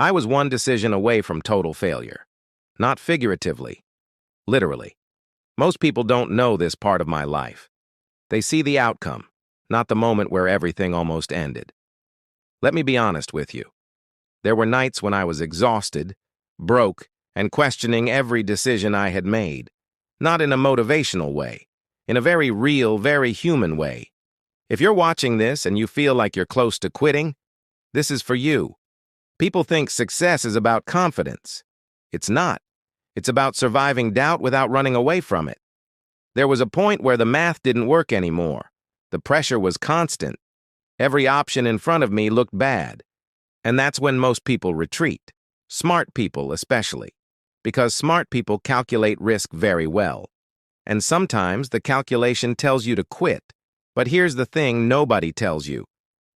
I was one decision away from total failure. Not figuratively, literally. Most people don't know this part of my life. They see the outcome, not the moment where everything almost ended. Let me be honest with you. There were nights when I was exhausted, broke, and questioning every decision I had made. Not in a motivational way, in a very real, very human way. If you're watching this and you feel like you're close to quitting, this is for you. People think success is about confidence. It's not. It's about surviving doubt without running away from it. There was a point where the math didn't work anymore. The pressure was constant. Every option in front of me looked bad. And that's when most people retreat. Smart people especially. Because smart people calculate risk very well. And sometimes the calculation tells you to quit. But here's the thing nobody tells you.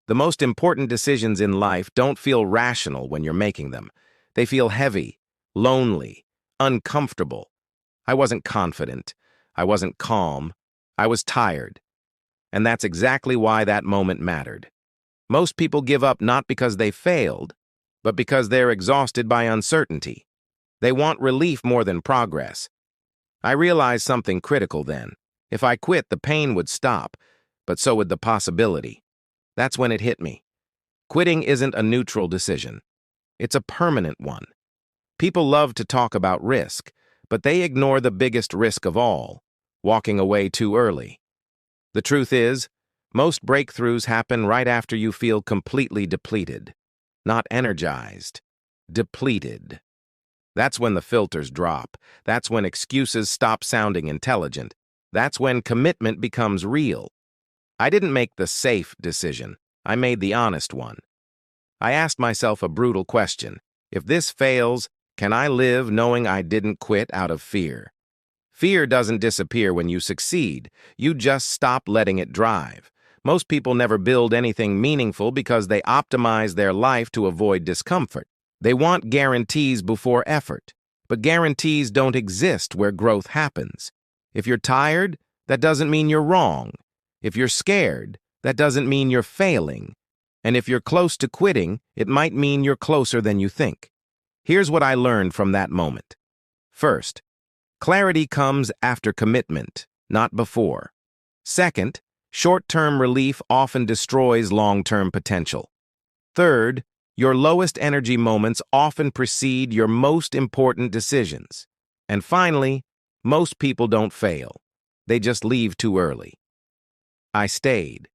The most important decisions in life don't feel rational when you're making them. They feel heavy, lonely, uncomfortable. I wasn't confident. I wasn't calm. I was tired. And that's exactly why that moment mattered. Most people give up not because they failed, but because they're exhausted by uncertainty. They want relief more than progress. I realized something critical then. If I quit, the pain would stop, but so would the possibility. That's when it hit me. Quitting isn't a neutral decision. It's a permanent one. People love to talk about risk, but they ignore the biggest risk of all, walking away too early. The truth is, most breakthroughs happen right after you feel completely depleted. Not energized. Depleted. That's when the filters drop. That's when excuses stop sounding intelligent. That's when commitment becomes real. I didn't make the safe decision. I made the honest one. I asked myself a brutal question. If this fails, can I live knowing I didn't quit out of fear? Fear doesn't disappear when you succeed. You just stop letting it drive. Most people never build anything meaningful because they optimize their life to avoid discomfort. They want guarantees before effort. But guarantees don't exist where growth happens. If you're tired, that doesn't mean you're wrong. If you're scared, that doesn't mean you're failing. And if you're close to quitting, it might mean you're closer than you think. Here's what I learned from that moment. First, clarity comes after commitment, not before. Second, short-term relief often destroys long-term potential. Third, your lowest energy moments often precede your most important decisions. And finally, most people don't fail. They just leave too early. I stayed,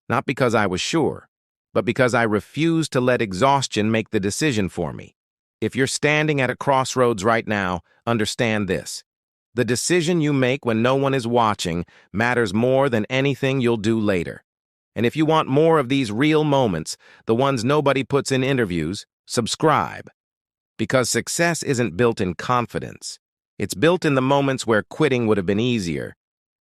not because I was sure, but because I refused to let exhaustion make the decision for me. If you're standing at a crossroads right now, understand this. The decision you make when no one is watching matters more than anything you'll do later. And if you want more of these real moments, the ones nobody puts in interviews, subscribe. Because success isn't built in confidence. It's built in the moments where quitting would have been easier,